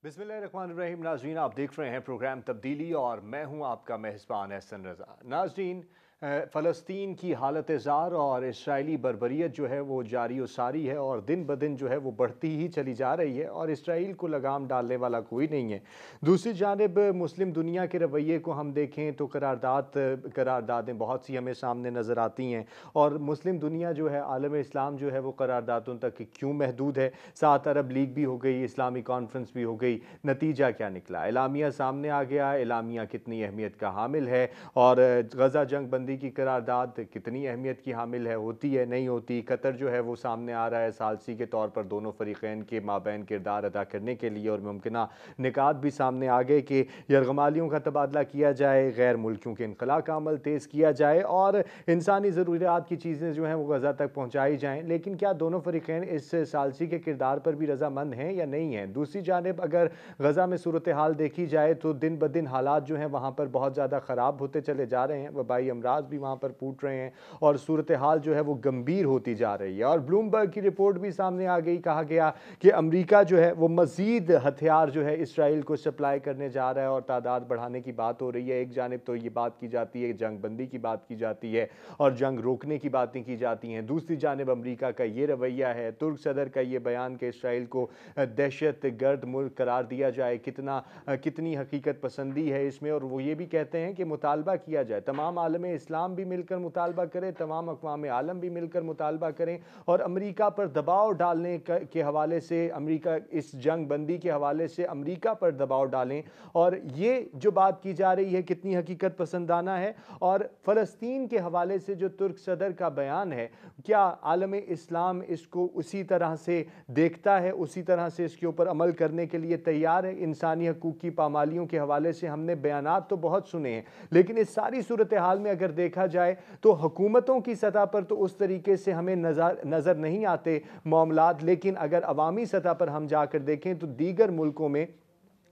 बिस्मिल्लाहिर्रहमानिर्रहीम। नाजरीन, आप देख रहे हैं प्रोग्राम तब्दीली और मैं हूं आपका मेहज़बान एहसन रज़ा। नाजरीन, फ़लस्तीन की हालत ज़ार और इसराइली बर्बरियत जो है वो जारी व सारी है और दिन ब दिन जो है वो बढ़ती ही चली जा रही है और इसराइल को लगाम डालने वाला कोई नहीं है। दूसरी जानिब मुस्लिम दुनिया के रवैये को हम देखें तो करारदादें बहुत सी हमें सामने नज़र आती हैं और मुस्लिम दुनिया जो है, आलम इस्लाम जो है वो करारदादों तक क्यों महदूद है। 7 अरब लीग भी हो गई, इस्लामी कॉन्फ्रेंस भी हो गई, नतीजा क्या निकला? एलामिया सामने आ गया। एलामिया कितनी अहमियत का हामिल है और गज़ा जंग बंदी की करारदाद कितनी अहमियत की हामिल है, होती है नहीं होती? कतर जो है वो सामने आ रहा है सालसी के तौर पर दोनों फरीक़ैन के माबैन किरदार अदा करने के लिए और मुमकिना निकात भी सामने आ गए कि यरगमालियों का तबादला किया जाए, गैर मुल्कियों के इनखला का अमल तेज़ किया जाए और इंसानी ज़रूरियात की चीज़ें जो हैं वो गज़ा तक पहुँचाई जाएँ। लेकिन क्या दोनों फरीक़ैन इस सालसी के किरदार पर भी रज़ामंद हैं या नहीं हैं? दूसरी जानिब अगर गज़ा में सूरत हाल देखी जाए तो दिन ब दिन हालात जो हैं वहाँ पर बहुत ज़्यादा ख़राब होते चले जा रहे हैं, वबाई अमराज भी वहाँ पर फूट रहे हैं और सूरत हाल जो है वो गंभीर होती जा रही है। और ब्लूमबर्ग की रिपोर्ट भी सामने आ गई, कहा गया कि अमेरिका जो है वो मज़ीद हथियार जो है इसराइल को सप्लाई करने जा रहा है और तादाद बढ़ाने की बात हो रही है। एक जानिब तो ये बात की जाती है, जंग बंदी की बात की जाती है और जंग रोकने की बातें की जाती हैं, दूसरी जानिब अमेरिका का ये रवैया है, तुर्क सदर का ये बयान कि इसराइल को दहशत गर्द मुल्क करार दिया जाए, कितनी हकीकत पसंदी है इसमें। और वो ये भी कहते हैं कि मुतालबा किया जाए, तमाम आलम इस्लाम भी मिलकर मुतालबा करें, तमाम अक़वाम आलम भी मिलकर मुतालबा करें और अमेरिका पर दबाव डालने के हवाले से, अमेरिका इस जंग बंदी के हवाले से अमेरिका पर दबाव डालें। और ये जो बात की जा रही है कितनी हकीकत पसंदाना है। और फ़लस्तीन के हवाले से जो तुर्क सदर का बयान है, क्या आलम इस्लाम इसको उसी तरह से देखता है, उसी तरह से इसके ऊपर अमल करने के लिए तैयार है? इंसानी हकूक़ की पामालियों के हवाले से हमने बयानात तो बहुत सुने हैं, लेकिन इस सारी सूरत हाल में अगर देखा जाए तो हुकूमतों की सतह पर तो उस तरीके से हमें नज़र नहीं आते मामलात, लेकिन अगर अवामी सतह पर हम जाकर देखें तो दीगर मुल्कों में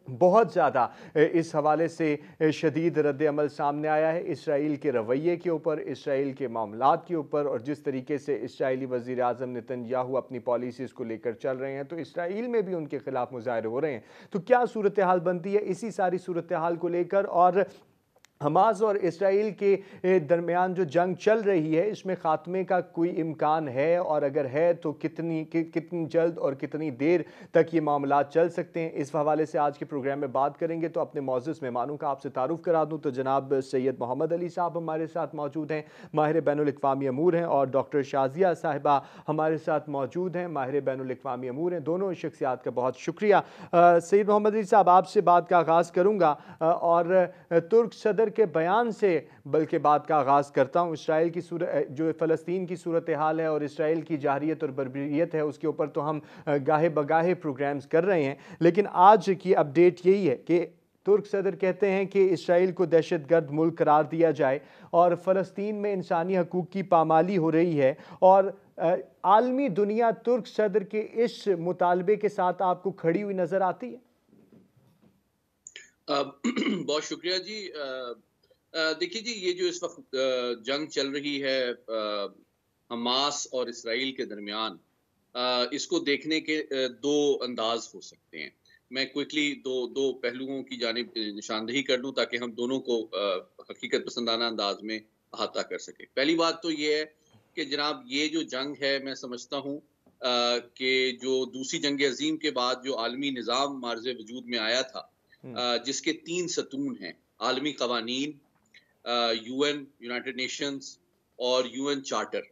बहुत ज़्यादा इस हवाले से शदीद रद्द अमल सामने आया है इसराइल के रवैये के ऊपर, इसराइल के मामलात के ऊपर और जिस तरीके से इसराइली वज़ीर आज़म नेतन्याहू अपनी पॉलिसीज़ को लेकर चल रहे हैं, तो इसराइल में भी उनके खिलाफ मुज़ाहरे हो रहे हैं। तो क्या सूरत हाल बनती है इसी सारी सूरत हाल को लेकर? और हमास और इसराइल के दरमियान जो जंग चल रही है, इसमें ख़ात्मे का कोई इम्कान है और अगर है तो कितनी जल्द और कितनी देर तक ये मामलात चल सकते हैं? इस हवाले से आज के प्रोग्राम में बात करेंगे। तो अपने मौजूद मेहमानों का आपसे तारुफ़ करा दूँ तो जनाब सैयद मोहम्मद अली साहब हमारे साथ मौजूद हैं, माहिर बैनुल-अक़वामी अमूर हैं, और डॉक्टर शाज़िया साहिबा हमारे साथ मौजूद हैं, माहिर बैनुल-अक़वामी अमूर हैं। दोनों शख्सियात का बहुत शुक्रिया। सैयद मोहम्मद अली साहब, आपसे बात का आगाज़ करूँगा और तुर्क सदर के बयान से बल्कि बात का आगाज़ करता हूँ। इसराइल की जो फ़लस्तीन की सूरत हाल है और इसराइल की जारियत और बर्बरियत है, उसके ऊपर तो हम गाहे बगाहे प्रोग्राम्स कर रहे हैं, लेकिन आज की अपडेट यही है कि तुर्क सदर कहते हैं कि इसराइल को दहशतगर्द मुल्क करार दिया जाए और फ़लस्तीन में इंसानी हकूक़ की पामाली हो रही है। और आलमी दुनिया तुर्क सदर के इस मुतालबे के साथ आपको खड़ी हुई नज़र आती है? बहुत शुक्रिया जी। देखिए जी, ये जो इस वक्त जंग चल रही है हमास और इसराइल के दरमियान, इसको देखने के दो अंदाज हो सकते हैं। मैं क्विकली दो पहलुओं की जानिब निशानदेही कर दूं ताकि हम दोनों को हकीकत पसंदाना अंदाज में अहाता कर सकें। पहली बात तो ये है कि जनाब, ये जो जंग है, मैं समझता हूँ कि जो दूसरी जंग अजीम के बाद जो आलमी निज़ाम मार्ज़ वजूद में आया था, जिसके 3 सतून हैं: आलमी कवानीन, यूएन, यूनाइटेड नेशंस और यूएन चार्टर,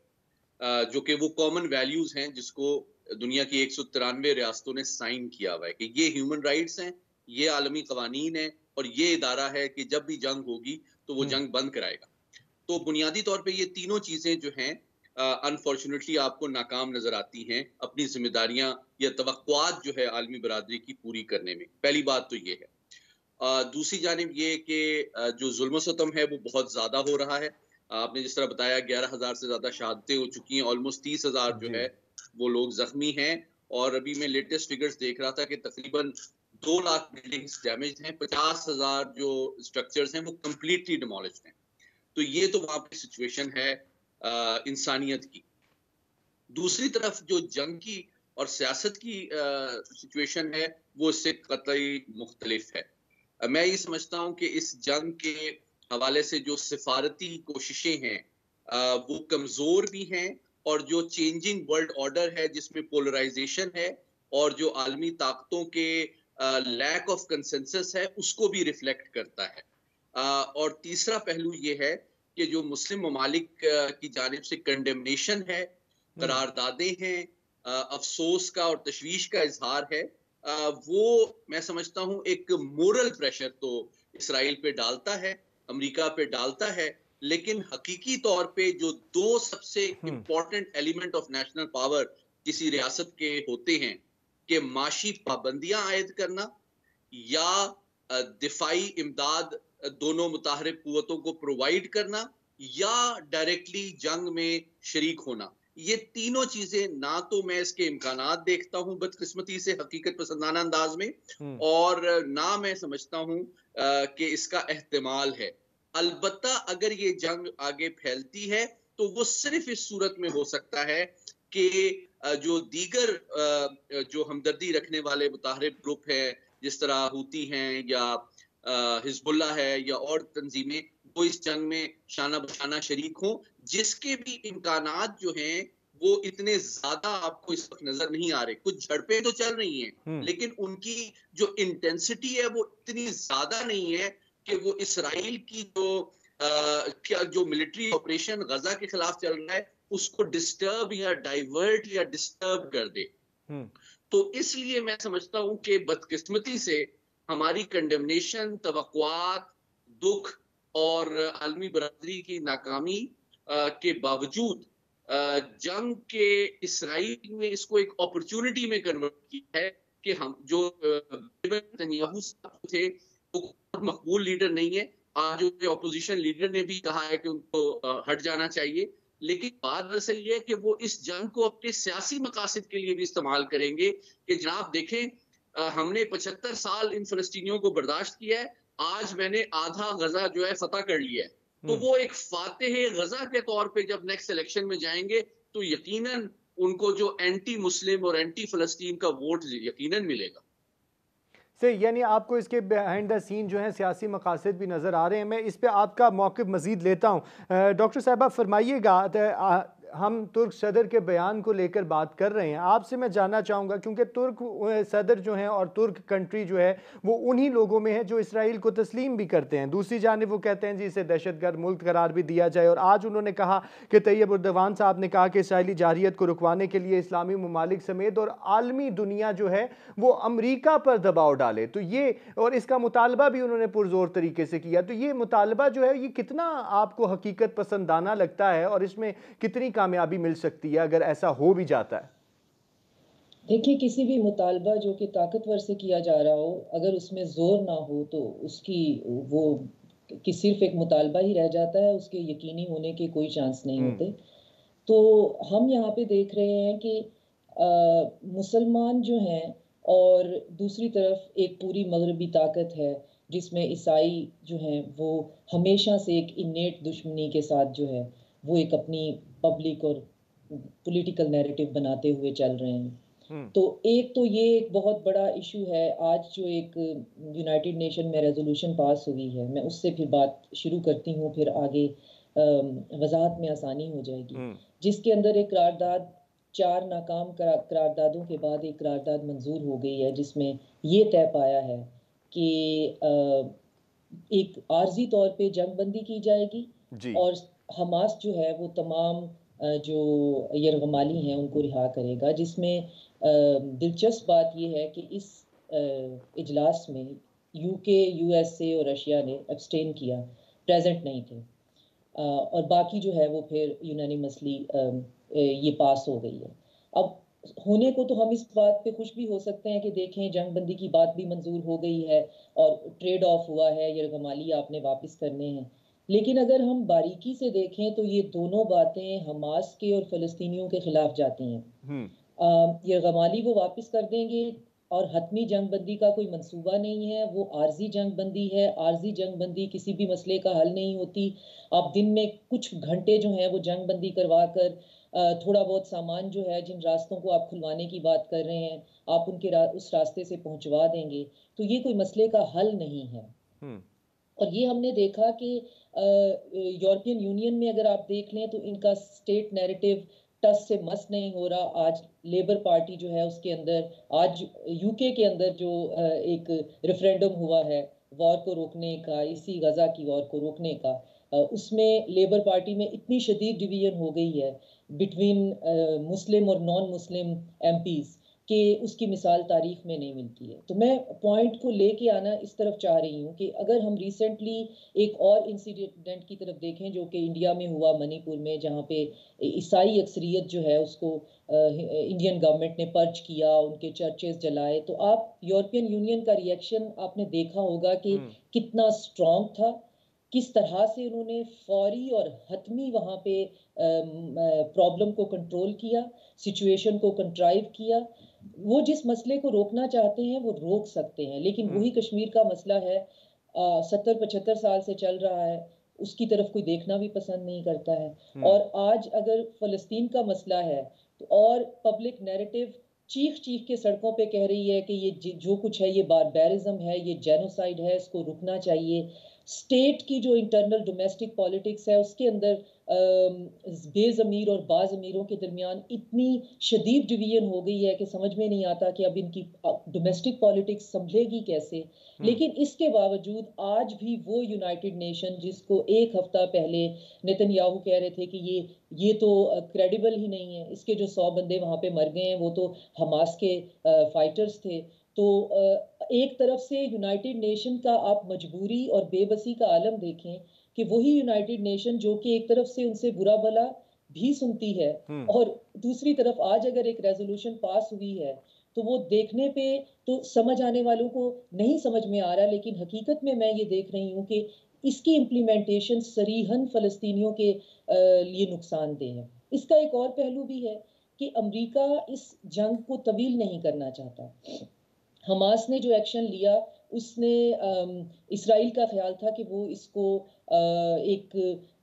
जो कि वो कॉमन वैल्यूज हैं जिसको दुनिया की 193 रियासतों ने साइन किया हुआ है कि ये ह्यूमन राइट्स हैं, ये आलमी कवानीन है और ये इदारा है कि जब भी जंग होगी तो वो जंग बंद कराएगा। तो बुनियादी तौर पे ये तीनों चीजें जो हैं, अनफॉर्चुनेटली आपको नाकाम नजर आती हैं अपनी जिम्मेदारियां या तवक्कुआत जो है आलमी बरादरी की पूरी करने में। पहली बात तो ये है। दूसरी जानिब ये कि जो जुल्म सितम है वो बहुत ज़्यादा हो रहा है। आपने जिस तरह बताया 11,000 से ज़्यादा शहादतें हो चुकी हैं, ऑलमोस्ट 30,000 जो जी। है वो लोग ज़ख्मी हैं। और अभी मैं लेटेस्ट फिगर्स देख रहा था कि तकरीबन 2 लाख बिल्डिंग्स डैमेज्ड हैं, 50,000 जो स्ट्रक्चर्स हैं वो कंप्लीटली डिमोलिश्ड हैं। तो ये तो वहाँ पे सिचुएशन है इंसानियत की। दूसरी तरफ जो जंग की और सियासत की सिचुएशन है वो इससे कतई मुख्तलिफ है। मैं ये समझता हूँ कि इस जंग के हवाले से जो सिफारती कोशिशें हैं वो कमज़ोर भी हैं, और जो चेंजिंग वर्ल्ड ऑर्डर है जिसमें पोलराइजेशन है और जो आलमी ताकतों के लैक ऑफ कंसेंसस है उसको भी रिफ्लेक्ट करता है। और तीसरा पहलू ये है कि जो मुस्लिम ममालिक की जानिब से कंडेमनेशन है, करारदादें हैं, अफसोस का और तशवीश का इजहार है, वो मैं समझता हूँ एक मोरल प्रेशर तो इसराइल पे डालता है, अमेरिका पे डालता है, लेकिन हकीकी तौर पे जो दो सबसे important element of national power किसी रियासत के होते हैं कि माशी पाबंदियां आयद करना या दिफाई इमदाद दोनों मुताहरिब कुव्वतों को प्रोवाइड करना या डायरेक्टली जंग में शरीक होना, ये तीनों चीजें ना तो मैं इसके इम्कानात देखता हूं बदकिस्मती से हकीकत पसंदाना अंदाज में, और ना मैं समझता हूं कि इसका एहतिमाल है। अलबत्ता अगर ये जंग आगे फैलती है तो वो सिर्फ इस सूरत में हो सकता है कि जो दीगर जो हमदर्दी रखने वाले मुताहरिब ग्रुप है, जिस तरह हूती हैं या हिजबुल्लाह है या और तंजीमें, वो इस जंग में शाना बशाना शरीक हों, जिसके भी इम्कानात जो हैं वो इतने ज्यादा आपको इस वक्त नजर नहीं आ रहे। कुछ झड़पें तो चल रही हैं, लेकिन उनकी जो इंटेंसिटी है वो इतनी ज्यादा नहीं है कि वो इसराइल की क्या जो मिलिट्री ऑपरेशन गजा के खिलाफ चल रहा है उसको डिस्टर्ब या डाइवर्ट या डिस्टर्ब कर दे। तो इसलिए मैं समझता हूं कि बदकिस्मती से हमारी कंडेमनेशन, तवक्कुआत, दुख और आलमी बरादरी की नाकामी के बावजूद जंग के इसराइल में इसको एक अपॉर्चुनिटी में कन्वर्ट किया है कि हम जो नेतन्याहू साहब थे वो मकबूल लीडर नहीं है। आज जो ऑपोजिशन लीडर ने भी कहा है कि उनको हट जाना चाहिए, लेकिन बात दरअसल ये है कि वो इस जंग को अपने सियासी मकासद के लिए भी इस्तेमाल करेंगे कि जनाब देखें हमने 75 साल इन फलस्तीनियों को बर्दाश्त किया है, आज मैंने आधा गजा जो है फतह कर लिया है। तो वो एक फातेह गजा के तौर पे जब नेक्स्ट इलेक्शन में जाएंगे तो यकीनन उनको जो एंटी मुस्लिम और एंटी फलस्तीन का वोट यकीनन मिलेगा। से यानी आपको इसके बिहाइंड द सीन जो है सियासी मकासद भी नज़र आ रहे हैं। मैं इस पे आपका मौक़िफ़ मज़ीद लेता हूँ। डॉक्टर साहबा फरमाइएगा, हम तुर्क सदर के बयान को लेकर बात कर रहे हैं, आपसे मैं जानना चाहूँगा क्योंकि तुर्क सदर जो हैं और तुर्क कंट्री जो है वो उन्हीं लोगों में है जो इसराइल को तस्लीम भी करते हैं। दूसरी जानिब वो कहते हैं जी इसे दहशतगर्द मुल्क करार भी दिया जाए, और आज उन्होंने कहा कि तैयब उर्दवान साहब ने कहा कि इसराइली जारियत को रुकवाने के लिए इस्लामी ममालिक समेत और आलमी दुनिया जो है वो अमरीका पर दबाव डाले। तो ये और इसका मुतालबा भी उन्होंने पुरजोर तरीके से किया। तो ये मुतालबा जो है ये कितना आपको हकीकत पसंदाना लगता है और इसमें कितनी कामयाबी मिल सकती है अगर ऐसा हो भी जाता है? देखिए, किसी भी मुतालबा जो कि ताकतवर से किया जा रहा हो, अगर उसमें जोर ना हो तो उसकी वो कि सिर्फ एक मुतालबा ही रह जाता है, उसके यकीनी होने के कोई चांस नहीं होते। तो हम यहाँ पे देख रहे हैं कि मुसलमान जो हैं और दूसरी तरफ एक पूरी मगरबी ताकत है जिसमें ईसाई जो हैं वो हमेशा से एक इनेट दुश्मनी के साथ जो है वो एक अपनी पब्लिक और पॉलिटिकल नैरेटिव बनाते हुए चल रहे हैं। तो एक तो ये एक बहुत बड़ा इशू है। आज जो एक यूनाइटेड नेशन में रेजोल्यूशन पास हुई है, मैं उससे फिर बात शुरू करती हूँ, फिर आगे वजाहत में आसानी हो जाएगी, जिसके अंदर एक करारदाद 4 नाकाम करारदादों के बाद एक करारदाद मंजूर हो गई है जिसमें ये तय पाया है कि एक आर्जी तौर पे जंगबंदी की जाएगी और हमास जो है वो तमाम जो यरगमाली हैं उनको रिहा करेगा। जिसमें दिलचस्प बात ये है कि इस इजलास में यूके, यूएसए और रशिया ने एब्सटेन किया, प्रेजेंट नहीं थे, और बाकी जो है वो फिर यूनानिमसली ये पास हो गई है। अब होने को तो हम इस बात पे खुश भी हो सकते हैं कि देखें जंगबंदी की बात भी मंजूर हो गई है और ट्रेड ऑफ हुआ है, यरगमाली आपने वापस करने हैं। लेकिन अगर हम बारीकी से देखें तो ये दोनों बातें हमास के और फ़लस्तीनियों के खिलाफ जाती हैं। यरगमाली वो वापस कर देंगे और हतमी जंगबंदी का कोई मंसूबा नहीं है, वो आर्जी जंगबंदी है। आर्जी जंगबंदी किसी भी मसले का हल नहीं होती। आप दिन में कुछ घंटे जो हैं वो जंगबंदी करवा कर थोड़ा बहुत सामान जो है, जिन रास्तों को आप खुलवाने की बात कर रहे हैं, आप उस रास्ते से पहुंचवा देंगे, तो ये कोई मसले का हल नहीं है। और ये हमने देखा कि यूरोपियन यूनियन में अगर आप देख लें तो इनका स्टेट नैरेटिव टस से मस नहीं हो रहा। आज लेबर पार्टी जो है उसके अंदर, आज यूके के अंदर जो एक रेफरेंडम हुआ है वॉर को रोकने का, इसी गजा की वॉर को रोकने का, उसमें लेबर पार्टी में इतनी शदीद डिवीजन हो गई है बिटवीन मुस्लिम और नॉन मुस्लिम एमपीज कि उसकी मिसाल तारीख में नहीं मिलती है। तो मैं पॉइंट को लेके आना इस तरफ चाह रही हूँ कि अगर हम रिसेंटली एक और इंसिडेंट की तरफ देखें जो कि इंडिया में हुआ, मणिपुर में, जहाँ पे ईसाई अक्सरियत जो है उसको इंडियन गवर्नमेंट ने पर्च किया, उनके चर्चेस जलाए, तो आप यूरोपियन यूनियन का रिएक्शन आपने देखा होगा कि कितना स्ट्रॉन्ग था, किस तरह से उन्होंने फौरी और हतमी वहाँ पे प्रॉब्लम को कंट्रोल किया, सिचुएशन को कंट्राइव किया। वो जिस मसले को रोकना चाहते हैं वो रोक सकते हैं, लेकिन वही कश्मीर का मसला है, 70-75 साल से चल रहा है, उसकी तरफ कोई देखना भी पसंद नहीं करता है। और आज अगर फलस्तीन का मसला है तो और पब्लिक नैरेटिव चीख चीख के सड़कों पे कह रही है कि ये जो कुछ है ये बारबैरिज्म है, ये जेनोसाइड है, इसको रुकना चाहिए। स्टेट की जो इंटरनल डोमेस्टिक पॉलिटिक्स है उसके अंदर बेज़मीर और बाज़मीरों के दरमियान इतनी शदीद डिवीजन हो गई है कि समझ में नहीं आता कि अब इनकी डोमेस्टिक पॉलिटिक्स संभलेगी कैसे। लेकिन इसके बावजूद आज भी वो यूनाइटेड नेशन, जिसको एक हफ्ता पहले नेतन्याहू कह रहे थे कि ये तो क्रेडिबल ही नहीं है, इसके जो 100 बंदे वहां पे मर गए हैं वो तो हमास के फाइटर्स थे, तो एक तरफ से यूनाइटेड नेशन का आप मजबूरी और बेबसी का आलम देखें कि वही यूनाइटेड नेशन जो कि एक तरफ से उनसे बुरा भला भी सुनती है, और दूसरी तरफ आज अगर एक रेजोल्यूशन पास हुई है तो वो देखने पे तो समझ आने वालों को नहीं समझ में आ रहा, लेकिन हकीकत में मैं ये देख रही हूँ कि इसकी इम्प्लीमेंटेशन सरीहन फलस्तीनियों के लिए नुकसानदेह है। इसका एक और पहलू भी है कि अमेरिका इस जंग को तवील नहीं करना चाहता। हमास ने जो एक्शन लिया उसने इसराइल का ख्याल था कि वो इसको एक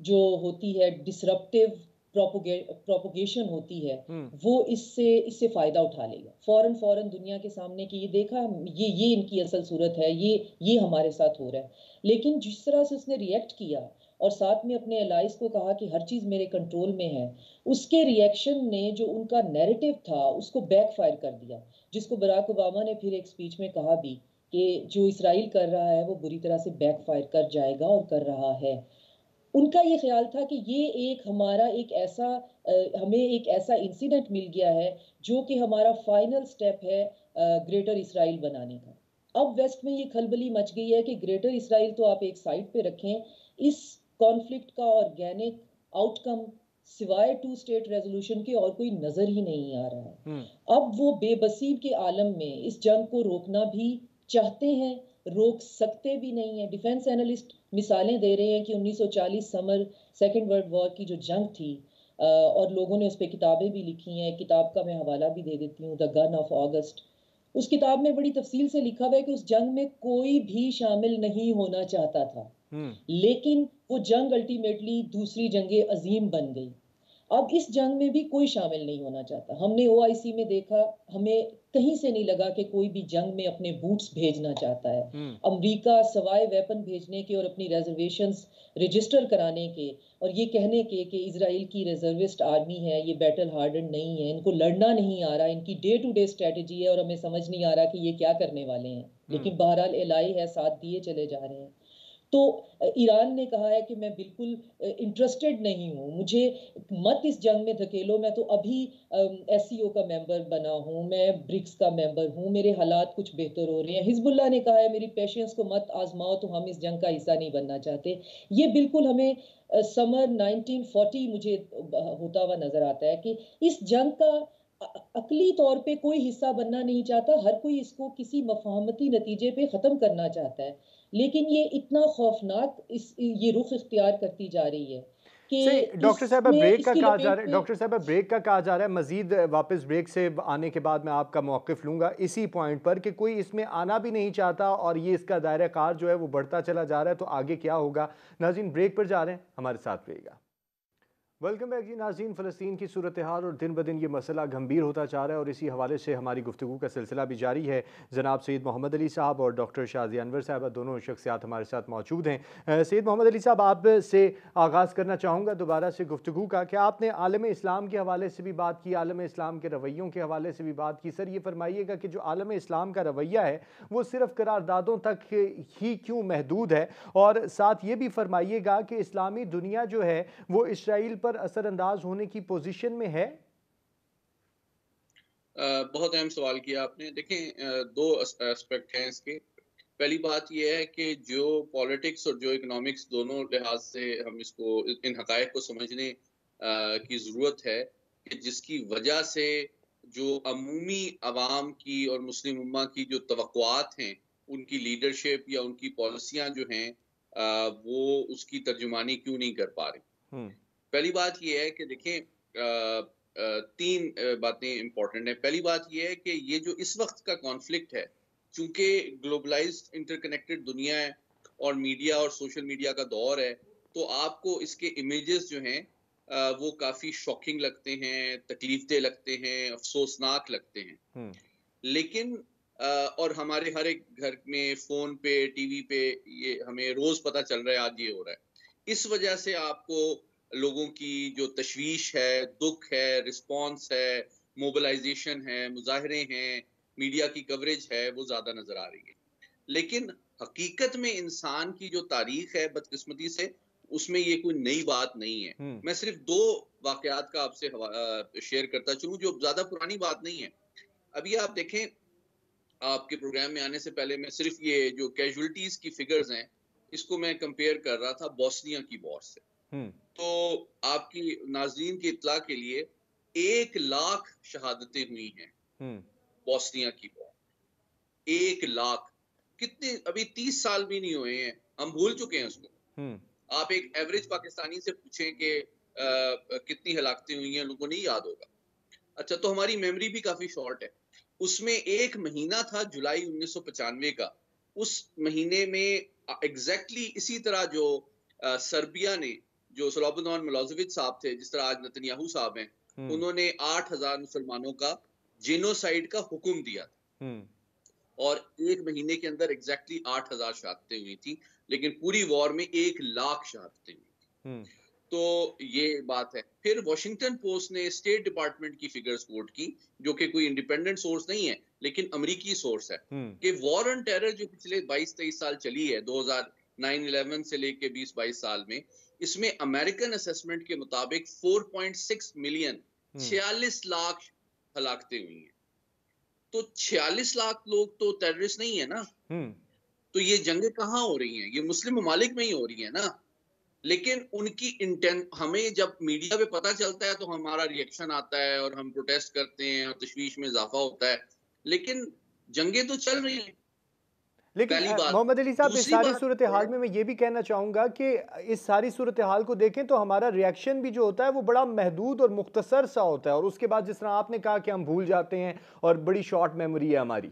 जो होती है डिसरप्टिव प्रोपोगेशन होती है वो इससे फायदा उठा लेगा, फौरन दुनिया के सामने कि ये देखा, ये इनकी असल सूरत है, ये हमारे साथ हो रहा है। लेकिन जिस तरह से उसने रिएक्ट किया और साथ में अपने एलाइज को कहा कि हर चीज मेरे कंट्रोल में है, उसके रिएक्शन ने जो उनका नैरेटिव था उसको बैकफायर कर दिया, जिसको बराक ओबामा ने फिर एक स्पीच में कहा भी कि जो इसराइल कर रहा है वो बुरी तरह से बैकफायर कर जाएगा और कर रहा है। उनका ये ख्याल था कि ये हमें एक ऐसा इंसिडेंट मिल गया है जो कि हमारा फाइनल स्टेप है ग्रेटर इसराइल बनाने का। अब वेस्ट में ये खलबली मच गई है कि ग्रेटर इसराइल तो आप एक साइड पे रखें, इस कॉन्फ्लिक्ट का ऑर्गेनिक आउटकम सिवाय 2 स्टेट रेजोल्यूशन के और कोई नजर ही नहीं आ रहा है। अब वो बेबसी के आलम में इस जंग को रोकना भी चाहते हैं, रोक सकते भी नहीं है। डिफेंस एनालिस्ट मिसालें दे रहे हैं कि 1940 समर सेकेंड वर्ल्ड वॉर की जो जंग थी, और लोगों ने उस पर किताबें भी लिखी हैं, किताब का मैं हवाला भी दे देती हूँ, द गन ऑफ ऑगस्ट। उस किताब में बड़ी तफसील से लिखा हुआ है कि उस जंग में कोई भी शामिल नहीं होना चाहता था, लेकिन वो जंग अल्टीमेटली दूसरी जंगे अजीम बन गई। अब इस जंग में भी कोई शामिल नहीं होना चाहता। हमने OIC में देखा, हमें कहीं से नहीं लगा कि कोई भी जंग में अपने बूट्स भेजना चाहता है। अमेरिका सवाए वेपन भेजने के और अपनी रिजर्वेशंस रजिस्टर कराने के और ये कहने के कि इजराइल की रिजर्विस्ट आर्मी है, ये बैटल हार्डन नहीं है, इनको लड़ना नहीं आ रहा, इनकी डे टू डे स्ट्रेटेजी है और हमें समझ नहीं आ रहा कि ये क्या करने वाले हैं, लेकिन बहरहाल एलाई है, साथ दिए चले जा रहे हैं। तो ईरान ने कहा है कि मैं बिल्कुल इंटरेस्टेड नहीं हूँ, मुझे मत इस जंग में धकेलो, मैं तो अभी SCO का मेंबर बना हूँ, मैं ब्रिक्स का मेंबर हूँ, मेरे हालात कुछ बेहतर हो रहे हैं। हिजबुल्लाह ने कहा है मेरी पेशेंस को मत आजमाओ, तो हम इस जंग का हिस्सा नहीं बनना चाहते। ये बिल्कुल हमें समर 1940 मुझे होता हुआ नजर आता है कि इस जंग का अकली तौर पे कोई हिस्सा बनना नहीं चाहता, हर कोई इसको किसी मफाहमती नतीजे पे ख़त्म करना चाहता है, लेकिन ये इतना खौफनाक ये रुख इख्तियार करती जा रही है कि डॉक्टर साहब ब्रेक का कहा जा रहा है, डॉक्टर साहब ब्रेक का कहा जा रहा है, मजीद वापस ब्रेक से आने के बाद मैं आपका मौक़िफ़ लूँगा इसी पॉइंट पर कि कोई इसमें आना भी नहीं चाहता और ये इसका दायरा कार जो है वो बढ़ता चला जा रहा है, तो आगे क्या होगा। नाज़रीन ब्रेक पर जा रहे हैं, हमारे साथ रहिएगा। वेलकम बैक जी नाज़रीन। फ़लस्तीन की सूरत हाल और दिन ब दिन ये मसला गंभीर होता जा रहा है और इसी हवाले से हमारी गुफ्तगू का सिलसिला भी जारी है। जनाब सैयद मोहम्मद अली साहब और डॉक्टर शाज़िया अनवर साहब दोनों शख्सियात हमारे साथ मौजूद हैं। सैयद मोहम्मद अली साहब, आपसे आगाज़ करना चाहूँगा दोबारा से गुफ्तगू का कि आपने आलम इस्लाम के हवाले से भी बात की, आलम इस्लाम के रवैयों के हवाले से भी बात की। सर, ये फरमाइएगा कि जो आलम इस्लाम का रवैया है वो सिर्फ करारदादों तक ही क्यों महदूद है, और साथ ये भी फरमाइएगा कि इस्लामी दुनिया जो है वो इसराइल पर असरअंदाज होने की पोजीशन में है। बहुत अहम सवाल किया आपने। देखें, दो एस्पेक्ट हैं इसके। पहली बात यह है कि जो पॉलिटिक्स और जो इकोनॉमिक्स दोनों लिहाज से हम इसको इन हकायक को समझने की ज़रूरत है कि जिसकी वजह से जो अमूमी अवाम की और मुस्लिम उम्मा की जो तवक्कुआत हैं, उनकी लीडरशिप या उनकी पॉलिसियां जो हैं वो उसकी तर्जुमानी क्यों नहीं कर पा रही। पहली बात यह है कि देखें, तीन बातें इंपॉर्टेंट हैं। पहली बात यह है कि ये जो इस वक्त का कॉन्फ्लिक्ट है, चूंकि ग्लोबलाइज्ड इंटरकनेक्टेड दुनिया है और मीडिया और सोशल मीडिया का दौर है, तो आपको इसके इमेजेस जो हैं वो काफ़ी शॉकिंग लगते हैं, तकलीफदेह लगते हैं, अफसोसनाक लगते हैं। लेकिन और हमारे हर एक घर में फ़ोन पे, टीवी पे ये हमें रोज़ पता चल रहा है, आज ये हो रहा है। इस वजह से आपको लोगों की जो तशवीश है, दुख है, रिस्पॉन्स है, मोबिलाइजेशन है, मुजाहरे हैं, मीडिया की कवरेज है, वो ज़्यादा नज़र आ रही है। लेकिन हकीकत में इंसान की जो तारीख है, बदकिस्मती से उसमें ये कोई नई बात नहीं है। मैं सिर्फ दो वाकयात का आपसे शेयर करता चलूँ, जो ज़्यादा पुरानी बात नहीं है। अभी आप देखें, आपके प्रोग्राम में आने से पहले मैं सिर्फ ये जो कैजुअलिटीज की फिगर्स हैं, इसको मैं कंपेयर कर रहा था बोस्निया की वॉर से। तो आपकी नाज़रीन की इत्तला के लिए 1 लाख शहादतें हुई हैं बोस्निया की वॉर। 1 लाख। कितने, अभी 30 साल भी नहीं हुए हैं, हम भूल चुके हैं उसको। आप एक एवरेज पाकिस्तानी से पूछें कि कितनी हलाकतें हुई हैं, लोगों को नहीं याद होगा। अच्छा, तो हमारी मेमोरी भी काफी शॉर्ट है। उसमें एक महीना था जुलाई 1995 का। उस महीने में एग्जैक्टली इसी तरह जो सर्बिया ने, जो स्लोबोदान मिलोसेविच साहब थे, जिस तरह आज नेतन्याहू साहब हैं, उन्होंने 8000 मुसलमानों का जेनोसाइड का हुक्म दिया था और एक महीने के अंदर एग्जैक्टली 8000 शहादतें हुई थी, लेकिन पूरी वॉर में 1 लाख शहादतें हुई थी। तो ये बात है। फिर वॉशिंगटन पोस्ट ने स्टेट डिपार्टमेंट की फिगर्स कोट की, जो कि कोई इंडिपेंडेंट सोर्स नहीं है लेकिन अमेरिकी सोर्स है, कि वॉर ऑन टेरर जो पिछले 22-23 साल चली है, 2009-11 से लेके 20-22 साल में, इसमें अमेरिकन असेसमेंट के मुताबिक 4.6 मिलियन 46 लाख हलाकतें हुई हैं। तो 46 लाख लोग तो टेररिस्ट नहीं है ना। तो ये जंगें कहाँ हो रही हैं? ये मुस्लिम ममालिक में ही हो रही है ना। लेकिन उनकी इंटेंट हमें जब मीडिया पे पता चलता है तो हमारा रिएक्शन आता है और हम प्रोटेस्ट करते हैं और तशवीश में इजाफा होता है, लेकिन जंगें तो चल रही हैं। लेकिन मोहम्मद अली साहब, इस सारी सूरत हाल में मैं ये भी कहना चाहूँगा कि इस सारी सूरत हाल को देखें तो हमारा रिएक्शन भी जो होता है वो बड़ा महदूद और मुख्तसर सा होता है, और उसके बाद जिस तरह आपने कहा कि हम भूल जाते हैं और बड़ी शॉर्ट मेमोरी है हमारी।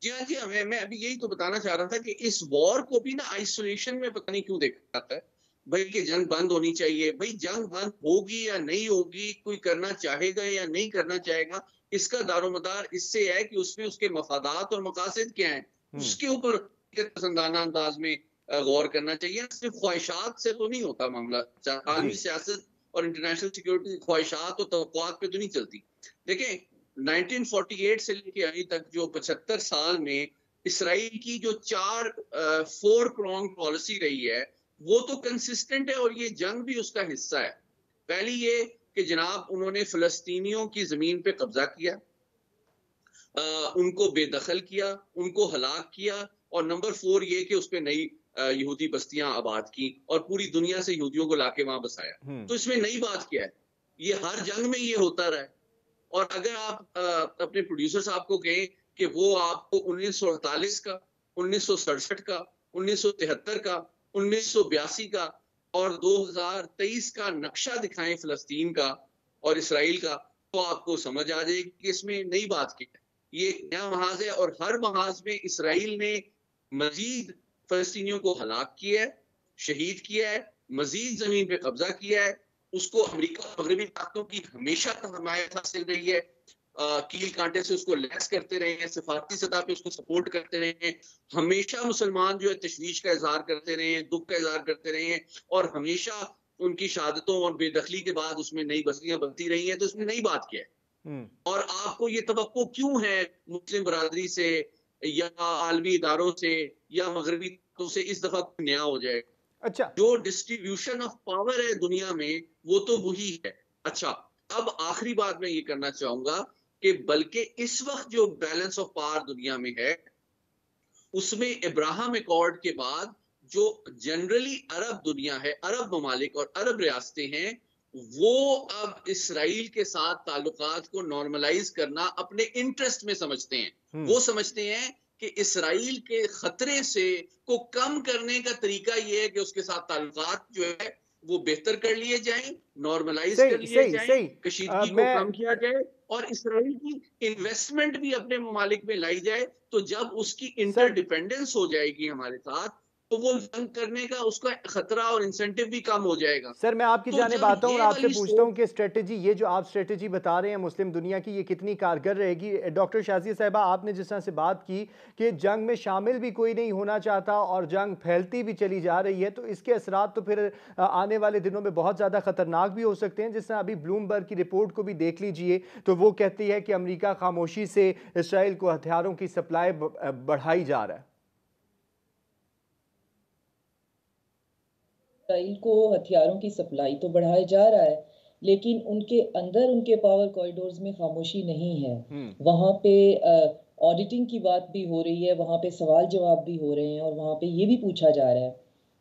जी हाँ, जी हाँ, मैं अभी यही तो बताना चाह रहा था कि इस वॉर को भी ना आइसोलेशन में पता नहीं क्यों देखा जाता है। भाई कि जंग बंद होनी चाहिए। भाई जंग बंद होगी या नहीं होगी, कोई करना चाहेगा या नहीं करना चाहेगा, इसका दारोमदार इससे है कि उसमें उसके मफादात और मकासद क्या हैं, उसके ऊपर पसंदाना अंदाज में गौर करना चाहिए। सिर्फ ख्वाहिशात से तो नहीं होता मामला। आलमी सियासत और इंटरनेशनल सिक्योरिटी ख्वाहिशात और तवक्कुआत पे तो नहीं चलती। देखें, 1948 से लेके अभी तक जो 75 साल में इसराइल की जो 4 प्रोंग पॉलिसी रही है, वो तो कंसिस्टेंट है और ये जंग भी उसका हिस्सा है। पहली ये कि जनाब उन्होंने फिलिस्तीनियों की जमीन पे कब्जा किया, उनको बेदखल किया, उनको हलाक किया, और नंबर 4 ये कि उस पे नई यहूदी बस्तियां आबाद की और पूरी दुनिया से यहूदियों को लाके वहां बसाया। तो इसमें नई बात क्या है? ये हर जंग में ये होता रहा है। और अगर आप अपने प्रोड्यूसर साहब को कहें कि वो आपको 1948 का, 1967 का, 1973 का, 1982 का और 2023 का नक्शा दिखाएं फिलिस्तीन का और इसराइल का, तो आपको समझ आ जाएगी कि इसमें नई बात क्या है। ये नया महाज है और हर महाज में इसराइल ने मजीद फिलिस्तीनियों को हलाक किया है, शहीद किया है, मजीद जमीन पे कब्जा किया है, उसको अमेरिका और मगरबी ताकतों की हमेशा हमायत हासिल रही है। कील कांटे से उसको लैस करते रहे हैं, सिफारती सतह पे उसको सपोर्ट करते रहे हैं। हमेशा मुसलमान जो है तशवीश का इजहार करते रहे हैं, दुख का इजहार करते रहे हैं, और हमेशा उनकी शहादतों और बेदखली के बाद उसमें नई बस्तियां बनती रही हैं। तो इसमें नई बात क्या है? और आपको ये तवक्को क्यों है मुस्लिम बरादरी से या आलमी इदारों से या मगरबी ताकतों से इस दफा नया हो जाए? अच्छा, जो डिस्ट्रीब्यूशन ऑफ पावर है दुनिया में वो तो वही है। अच्छा, अब आखिरी बात मैं ये करना चाहूंगा कि बल्कि इस वक्त जो बैलेंस ऑफ पावर दुनिया में है उसमें इब्राहिम अकॉर्ड के बाद जो जनरली अरब दुनिया है, अरब ममालिक और अरब रियासतें हैं, वो अब इसराइल के साथ ताल्लुकात को नॉर्मलाइज करना अपने इंटरेस्ट में समझते हैं। वो समझते हैं कि इसराइल के खतरे से को कम करने का तरीका ये है कि उसके साथ ताल्लुकात जो है वो बेहतर कर लिए जाएं, नॉर्मलाइज कर लिए जाएं, कशीदगी को कम किया जाए और इसराइल की इन्वेस्टमेंट भी अपने ममालिक में लाई जाए। तो जब उसकी इंटरडिपेंडेंस हो जाएगी हमारे साथ, तो वो जंग करने का उसका खतरा और इंसेंटिव भी कम हो जाएगा। सर मैं आपकी तो जानिब जब आता हूँ और ये आपसे वाली पूछता हूँ सोच, कि स्ट्रेटजी, ये जो आप स्ट्रेटजी बता रहे हैं मुस्लिम दुनिया की, ये कितनी कारगर रहेगी? डॉक्टर शाज़िया साहिबा, आपने जिस तरह से बात की कि जंग में शामिल भी कोई नहीं होना चाहता और जंग फैलती भी चली जा रही है, तो इसके असरात तो फिर आने वाले दिनों में बहुत ज़्यादा ख़तरनाक भी हो सकते हैं। जिस तरह अभी ब्लूमबर्ग की रिपोर्ट को भी देख लीजिए, तो वो कहती है कि अमेरिका खामोशी से इसराइल को हथियारों की सप्लाई बढ़ाई जा रहा है। इसराइल को हथियारों की सप्लाई तो बढ़ाया जा रहा है, लेकिन उनके अंदर उनके पावर कॉरिडोर्स में खामोशी नहीं है। वहाँ पे ऑडिटिंग की बात भी हो रही है, वहाँ पे सवाल जवाब भी हो रहे हैं, और वहाँ पे ये भी पूछा जा रहा है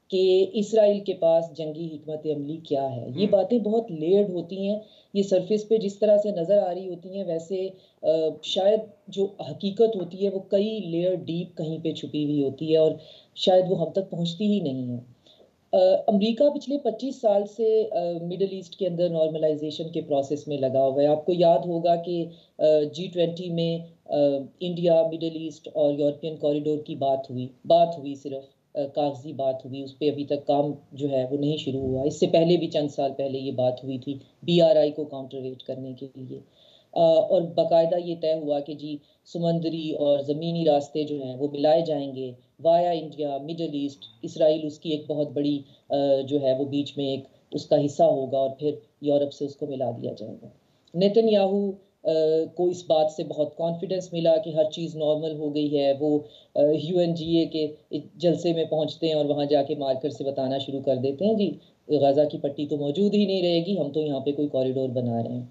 कि इसराइल के पास जंगी हिकमत अमली क्या है। ये बातें बहुत लेयर्ड होती हैं, ये सरफेस पे जिस तरह से नज़र आ रही होती हैं, वैसे शायद जो हकीकत होती है वो कई लेयर डीप कहीं पे छुपी हुई होती है, और शायद वो हम तक पहुँचती ही नहीं है। अमेरिका पिछले 25 साल से मिडल ईस्ट के अंदर नॉर्मलाइजेशन के प्रोसेस में लगा हुआ है। आपको याद होगा कि G20 में इंडिया, मिडल ईस्ट और यूरोपियन कॉरिडोर की बात हुई सिर्फ कागजी बात हुई, उस पर अभी तक काम जो है वो नहीं शुरू हुआ। इससे पहले भी चंद साल पहले ये बात हुई थी BRI को काउंटरवेट करने के लिए, और बाकायदा ये तय हुआ कि जी समुद्री और ज़मीनी रास्ते जो हैं वो मिलाए जाएंगे via India, middle east. Israel उसकी एक बहुत बड़ी जो है वो बीच में एक उसका हिस्सा होगा, और फिर यूरोप से उसको मिला दिया जाएगा। नेतन्याहू को इस बात से बहुत कॉन्फिडेंस मिला कि हर चीज़ नॉर्मल हो गई है। वो UNGA के जलसे में पहुंचते हैं और वहां जाके मार्कर से बताना शुरू कर देते हैं, जी गाजा की पट्टी तो मौजूद ही नहीं रहेगी, हम तो यहाँ पे कोई कॉरिडोर बना रहे हैं।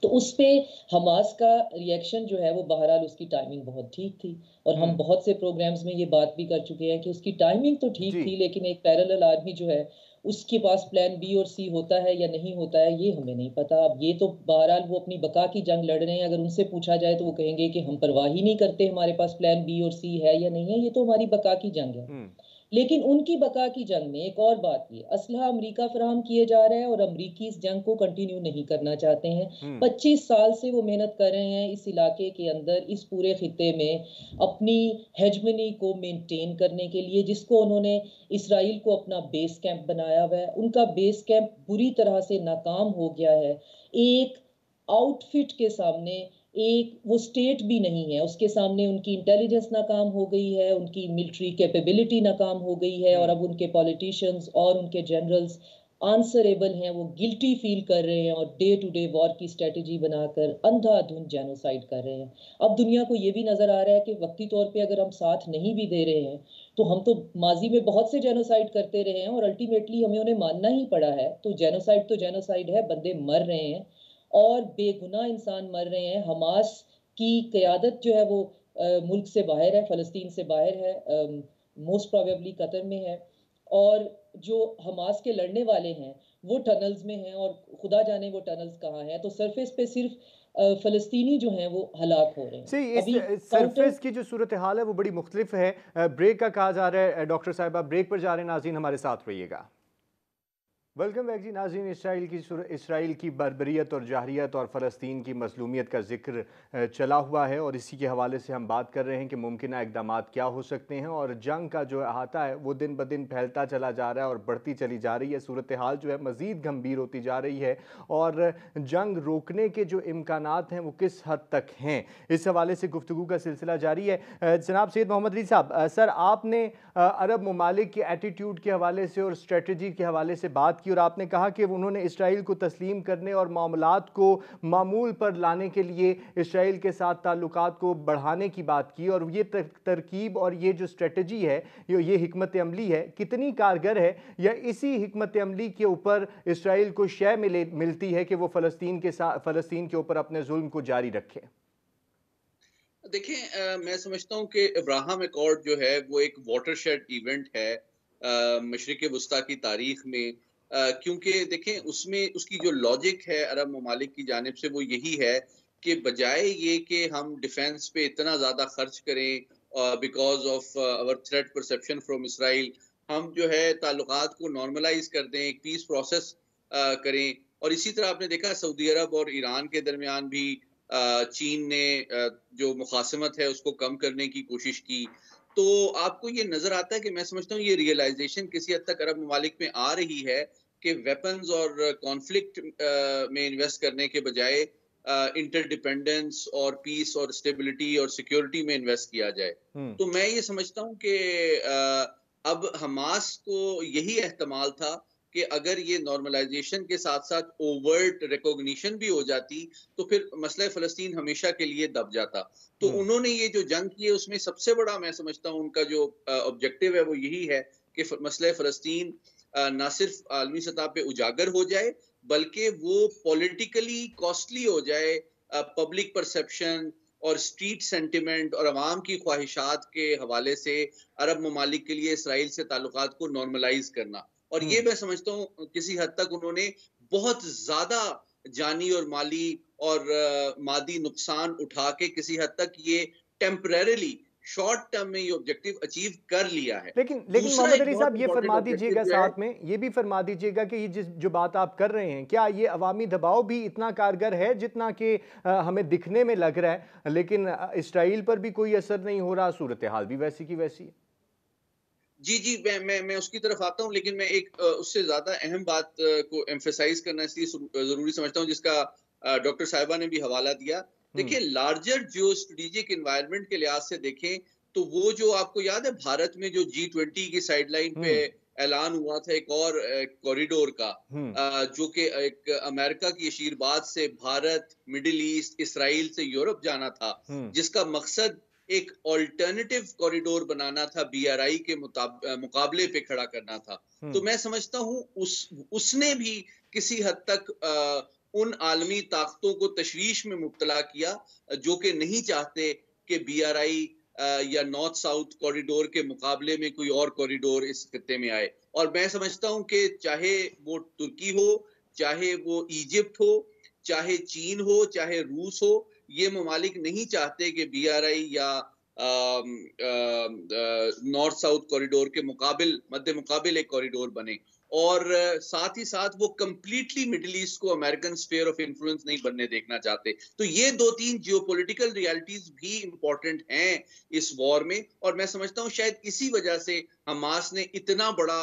तो उस पे हमास का रिएक्शन जो है वो बहरहाल उसकी टाइमिंग बहुत ठीक थी, और हम बहुत से प्रोग्राम्स में ये बात भी कर चुके हैं कि उसकी टाइमिंग तो ठीक थी, लेकिन एक पैरेलल आर्मी जो है उसके पास प्लान B और C होता है या नहीं होता है ये हमें नहीं पता। अब ये तो बहरहाल वो अपनी बका की जंग लड़ रहे हैं, अगर उनसे पूछा जाए तो वो कहेंगे कि हम परवाह ही नहीं करते, हमारे पास प्लान B और C है या नहीं है, ये तो हमारी बका की जंग है। लेकिन उनकी बका की जंग में एक और बात, ये असलहा अमेरिका फराहम किए जा रहे हैं और अमरीकी इस जंग को कंटिन्यू नहीं करना चाहते हैं। 25 साल से वो मेहनत कर रहे हैं इस इलाके के अंदर, इस पूरे खित्ते में अपनी हेजमनी को मेंटेन करने के लिए, जिसको उन्होंने इसराइल को अपना बेस कैंप बनाया हुआ है। उनका बेस कैंप बुरी तरह से नाकाम हो गया है। एक आउटफिट के सामने एक वो स्टेट भी नहीं है, उसके सामने उनकी इंटेलिजेंस नाकाम हो गई है, उनकी मिलिट्री कैपेबिलिटी नाकाम हो गई है, और अब उनके पॉलिटिशियंस और उनके जनरल्स आंसरेबल हैं, वो गिल्टी फील कर रहे हैं और डे टू डे वॉर की स्ट्रेटजी बनाकर अंधाधुंध जेनोसाइड कर रहे हैं। अब दुनिया को ये भी नजर आ रहा है कि वक्ती तौर पे अगर हम साथ नहीं भी दे रहे हैं, तो हम तो माजी में बहुत से जेनोसाइड करते रहे हैं और अल्टीमेटली हमें उन्हें मानना ही पड़ा है। तो जेनोसाइड है, बंदे मर रहे हैं और बेगुनाह इंसान मर रहे हैं। हमास की क़यादत जो है वो मुल्क से बाहर है, फ़लस्तीन से बाहर है, मोस्ट प्रोबेबली कतर में है, और जो हमास के लड़ने वाले हैं वो टनल्स में हैं, और खुदा जाने वो टनल्स कहाँ हैं। तो सरफेस पे सिर्फ फ़लस्तीनी जो हैं वो हलाक हो रहे हैं। सही, अभी इस सरफेस की जो सूरत हाल है वो बड़ी मुख्तलिफ है। ब्रेक का कहा जा रहा है, डॉक्टर साहिबा ब्रेक पर जा रहे हैं, नाज़रीन हमारे साथ रहिएगा। वेलकम बैक जी नाज़रीन। इसराइल की बर्बरियत और जाहरियत और फ़लस्तीन की मज़लूमियत का जिक्र चला हुआ है और इसी के हवाले से हम बात कर रहे हैं कि मुमकिन इक़दाम क्या हो सकते हैं। और जंग का जो अहाता है वो दिन ब दिन फैलता चला जा रहा है और बढ़ती चली जा रही है। सूरत हाल जो है मज़ीद गंभीर होती जा रही है और जंग रोकने के जो इम्कानात हैं वो किस हद तक हैं, इस हवाले से गुफ्तगू का सिलसिला जारी है। जनाब सैयद मोहम्मद अली साहब, सर आपने अरब ममालिक के एटीट्यूड के हवाले से और स्ट्रेटजी के हवाले से बात की और आपने कहा कि उन्होंने इसराइल को तस्लीम करने और मामलात को मामूल पर लाने के लिए इसराइल के साथ ताल्लुकात को बढ़ाने की बात की। और ये तरकीब और ये जो स्ट्रेटजी है, ये हिकमत अमली है, कितनी कारगर है, या इसी हिकमत अमली के ऊपर इसराइल को शय मिलती है कि वो फ़लस्तीन के ऊपर अपने जुल्म को जारी रखे? देखें, मैं समझता हूँ कि अब्राहम एकॉर्ड जो है वो एक वाटरशेड इवेंट है मशरिक़ वस्ता की तारीख में। क्योंकि देखें उसमें उसकी जो लॉजिक है अरब ममालिक की जानिब से वो यही है कि बजाय ये कि हम डिफेंस पे इतना ज़्यादा खर्च करें because of our threat perception from Israel, हम जो है ताल्लुकात को नॉर्मलाइज कर दें, एक पीस प्रोसेस करें। और इसी तरह आपने देखा सऊदी अरब और ईरान के दरमियान भी चीन ने जो मुखासमत है उसको कम करने की कोशिश की। तो आपको ये नज़र आता है कि मैं समझता हूँ ये रियलाइजेशन किसी हद तक अरब ममालिक में आ रही है कि वेपन्स और कॉन्फ्लिक्ट में इन्वेस्ट करने के बजाय इंटरडिपेंडेंस और पीस और स्टेबिलिटी और सिक्योरिटी में इन्वेस्ट किया जाए। तो मैं ये समझता हूँ कि अब हमास को यही एहतमाल था कि अगर ये नॉर्मलाइजेशन के साथ-साथ ओवर्ट रिकॉग्निशन भी हो जाती, तो फिर मसला फ़लस्तीन हमेशा के लिए दब जाता। तो उन्होंने ये जो जंग की है, उसमें सबसे बड़ा मैं समझता हूँ उनका जो ऑब्जेक्टिव है, वो यही है कि मसला फ़लस्तीन ना सिर्फ़ आलमी सतह पे उजागर हो जाए, बल्कि वो पॉलिटिकली कॉस्टली हो जाए। पब्लिक परसेप्शन और स्ट्रीट सेंटिमेंट और अवाम की ख्वाहिशात के हवाले से अरब ममालिक के लिए इसराइल से ताल्लुकात को नॉर्मलाइज़ करना। और ये मैं समझता हूँ किसी हद तक उन्होंने बहुत ज़्यादा जानी और माली और मादी नुकसान उठा के किसी हद तक ये टेम्परेरीली शॉर्ट टर्म में ये ऑब्जेक्टिव अचीव कर लिया है। लेकिन दूसरा मोहम्मद एक अली बहुत साहब ये इंपॉर्टेंट फरमा ऑब्जेक्टिव दीजिएगा, जो है, साथ में ये भी फरमा दीजिएगा कि ये जो बात आप कर रहे हैं, क्या ये अवामी दबाव भी इतना कारगर है जितना कि हमें दिखने में लग रहा है, लेकिन इसराइल पर भी कोई असर नहीं हो रहा, सूरत हाल भी वैसी की वैसी है? जी, जी, मैं उसकी तरफ आता हूँ, लेकिन मैं एक उससे ज़्यादा अहम बात को एम्फसाइज़ करना इसलिए ज़रूरी समझता हूँ, जिसका डॉक्टर साहिबा ने भी हवाला दिया। देखिए, लार्जर जियो स्ट्रेटेजिक एनवायरनमेंट के लिहाज से देखें, तो वो जो आपको याद है भारत में जो G20 की साइडलाइन पे ऐलान हुआ था एक और कॉरिडोर का, जो कि एक अमेरिका की आशीर्वाद से भारत, मिडल ईस्ट, इसराइल से यूरोप जाना था, जिसका मकसद एक ऑल्टरनेटिव कॉरिडोर बनाना था, बीआरआई के मुकाबले पे खड़ा करना था। तो मैं समझता हूँ उसने भी किसी हद तक उन आलमी ताकतों को तशवीश में मुब्तला किया, जो कि नहीं चाहते कि बीआरआई या नॉर्थ साउथ कॉरिडोर के मुकाबले में कोई और कॉरिडोर इस खित्ते में आए। और मैं समझता हूँ कि चाहे वो तुर्की हो, चाहे वो इजिप्ट हो, चाहे चीन हो, चाहे रूस हो, ये ममालिक नहीं चाहते कि बीआरआई या नॉर्थ साउथ कॉरिडोर के मध्य मुकाबिल एक कॉरिडोर बने। और साथ ही साथ वो कंप्लीटली मिडिल ईस्ट को अमेरिकन स्फीयर ऑफ इन्फ्लुएंस नहीं बनने देखना चाहते। तो ये 2-3 जियोपॉलिटिकल रियलिटीज भी इंपॉर्टेंट हैं इस वॉर में। और मैं समझता हूँ शायद इसी वजह से हमास ने इतना बड़ा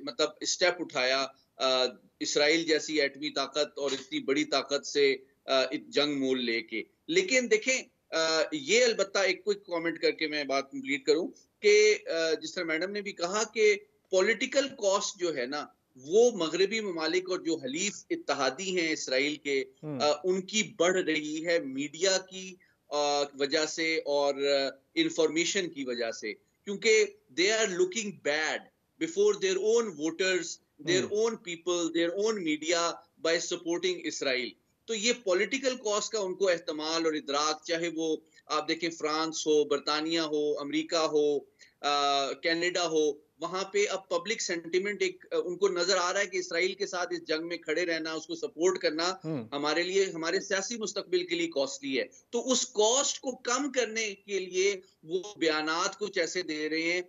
मतलब स्टेप उठाया इसराइल जैसी एटमी ताकत और इतनी बड़ी ताकत से जंग मोल लेके। लेकिन देखें, ये अलबत्ता एक क्विक कमेंट करके मैं बात कंप्लीट करूं कि जिस तरह मैडम ने भी कहा कि पॉलिटिकल कॉस्ट जो है ना, वो मगरबी ममालिक और जो हलीफ इत्तहादी हैं इसराइल के, उनकी बढ़ रही है मीडिया की वजह से और इंफॉर्मेशन की वजह से, क्योंकि they are looking bad before their own voters, their own people, their own media by supporting Israel. तो ये पॉलिटिकल कॉस्ट का उनको एहतमाल और इदराक, चाहे वो आप देखें फ्रांस हो, बरतानिया हो, अमेरिका हो, कनाडा हो, वहां पे अब पब्लिक सेंटिमेंट एक उनको नजर आ रहा है कि इसराइल के साथ इस जंग में खड़े रहना, उसको सपोर्ट करना हमारे लिए, हमारे सियासी मुस्तकबिल के लिए कॉस्टली है। तो उस कॉस्ट को कम करने के लिए वो बयानात कुछ ऐसे दे रहे हैं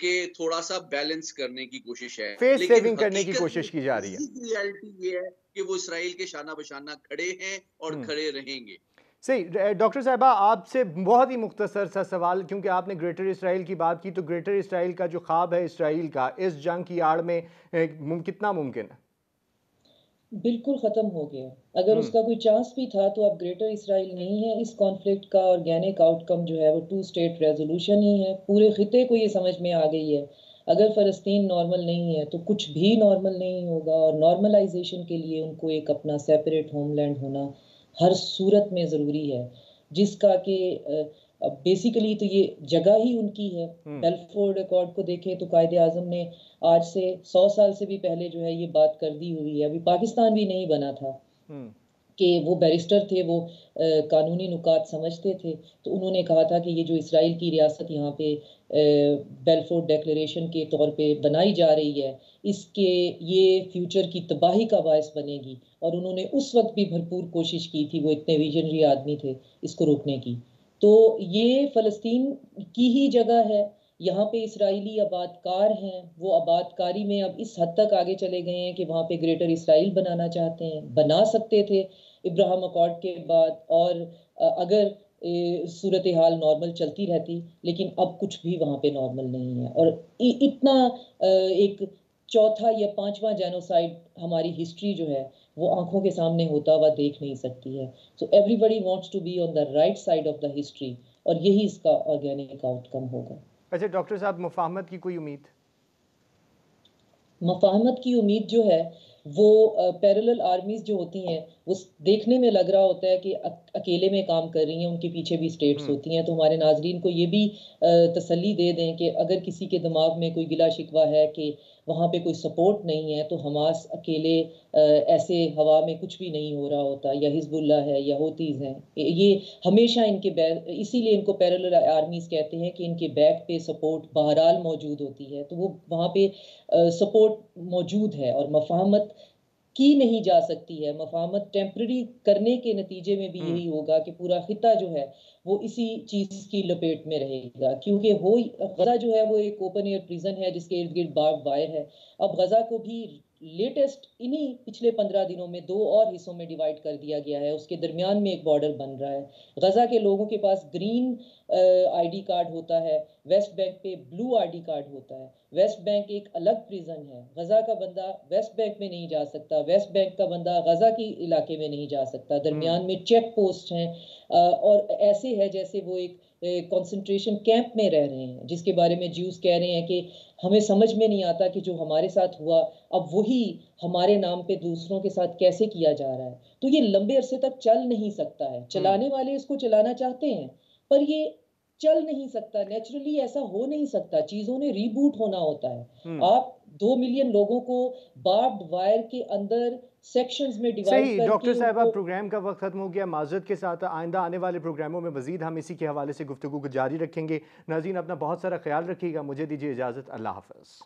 के थोड़ा सा बैलेंस करने की कोशिश है, फेस लेकिन सेविंग करने की हकीकत कोशिश की जा रही है। रियलिटी ये है कि वो इसराइल के शाना बशाना खड़े हैं और खड़े रहेंगे। सही। डॉक्टर साहिबा, आपसे बहुत ही मुख्तसर सा सवाल, क्योंकि आपने ग्रेटर इसराइल की बात की, तो ग्रेटर इसराइल का जो ख्वाब है इसराइल का, इस जंग की आड़ में कितना मुमकिन है? बिल्कुल ख़त्म हो गया। अगर उसका कोई चांस भी था तो अब ग्रेटर इसराइल नहीं है। इस कॉन्फ्लिक्ट का ऑर्गेनिक आउटकम जो है वो टू स्टेट रेजोल्यूशन ही है। पूरे खिते को ये समझ में आ गई है, अगर फ़लस्तीन नॉर्मल नहीं है तो कुछ भी नॉर्मल नहीं होगा, और नॉर्मलाइजेशन के लिए उनको एक अपना सेपरेट होमलैंड होना हर सूरत में ज़रूरी है, जिसका कि बेसिकली तो ये जगह ही उनकी है। बेलफोर्ड अकॉर्ड को देखें तो कायदे आज़म ने आज से 100 साल से भी पहले जो है ये बात कर दी हुई है। अभी पाकिस्तान भी नहीं बना था कि वो बैरिस्टर थे, वो कानूनी नुकात समझते थे, तो उन्होंने कहा था कि ये जो इसराइल की रियासत यहाँ पे बेलफोर्ड डिक्लेरेशन के तौर पे बनाई जा रही है, इसके ये फ्यूचर की तबाही का बायस बनेगी। और उन्होंने उस वक्त भी भरपूर कोशिश की थी, वो इतने विजनरी आदमी थे, इसको रोकने की। तो ये फ़लस्तीन की ही जगह है, यहाँ पे इसराइली आबादकार हैं, वो आबादकारी में अब इस हद तक आगे चले गए हैं कि वहाँ पे ग्रेटर इसराइल बनाना चाहते हैं। बना सकते थे इब्राहिम अकॉर्ड के बाद, और अगर सूरत हाल नॉर्मल चलती रहती, लेकिन अब कुछ भी वहाँ पे नॉर्मल नहीं है। और इतना एक चौथा या पांचवा जेनोसाइड हमारी हिस्ट्री जो है वो आंखों के सामने होता हुआ देख नहीं सकती है। So everybody wants to be on the right side of the history, और यही इसका ऑर्गेनिक आउटकम होगा। अच्छा डॉक्टर साहब, मुफाहमत की कोई उम्मीद? मफाहमत की उम्मीद जो है वो पैरेलल आर्मीज जो होती हैं, वो देखने में लग रहा होता है कि अकेले में काम कर रही हैं, उनके पीछे भी स्टेट्स होती हैं। तो हमारे नाजरीन को ये भी तसल्ली दे दें कि अगर किसी के दिमाग में कोई गिला शिकवा है कि वहाँ पे कोई सपोर्ट नहीं है, तो हमास अकेले ऐसे हवा में कुछ भी नहीं हो रहा होता, या हिजबुल्लाह है या होतीज़ हैं, ये हमेशा इसीलिए इनको पैरेलल आर्मीज कहते हैं कि इनके बैक पे सपोर्ट बहरहाल मौजूद होती है। तो वो वहाँ पे सपोर्ट मौजूद है, और मफाहमत की नहीं जा सकती है। मफाहमत टेम्पररी करने के नतीजे में भी यही होगा कि पूरा खिता जो है वो इसी चीज़ की लपेट में रहेगा, क्योंकि हो गज़ा जो है वो एक ओपन एयर प्रिजन है जिसके इर्द गिर्द बार्ब वायर है। अब गज़ा को भी लेटेस्ट इन्हीं पिछले 15 दिनों में 2 और हिस्सों में डिवाइड कर दिया गया है, उसके दरमियान में एक बॉर्डर बन रहा है। गज़ा के लोगों के पास ग्रीन आईडी कार्ड होता है, वेस्ट बैंक पे ब्लू आईडी कार्ड होता है। वेस्ट बैंक एक अलग प्रिजन है, गज़ा का बंदा वेस्ट बैंक में नहीं जा सकता, वेस्ट बैंक का बंदा गज़ा की इलाके में नहीं जा सकता। दरमियान में चेक पोस्ट हैं, और ऐसे है जैसे वो एक कंसंट्रेशन कैंप में रह रहे हैं, जिसके बारे में ज्यूस कह रहे हैं कि हमें समझ में नहीं आता कि जो हमारे साथ हुआ अब वही हमारे नाम पे दूसरों के साथ कैसे किया जा रहा है। तो ये लंबे अरसे तक चल नहीं सकता है। चलाने वाले इसको चलाना चाहते हैं, पर ये चल नहीं सकता, नेचुरली ऐसा हो नहीं सकता। चीजों ने रीबूट होना होता है। आप 2 मिलियन लोगों को बार्ब्ड वायर के अंदर सेक्शंस में डिवाइड सही। डॉक्टर करके साहब, उनको प्रोग्राम का वक्त खत्म हो गया। माजरत के साथ आइंदा आने वाले प्रोग्रामों में मजीद हम इसी के हवाले से गुफ्तगू को जारी रखेंगे। नाज़रीन, अपना बहुत सारा ख्याल रखिएगा। मुझे दीजिए इजाज़त। अल्लाह हाफ़िज़।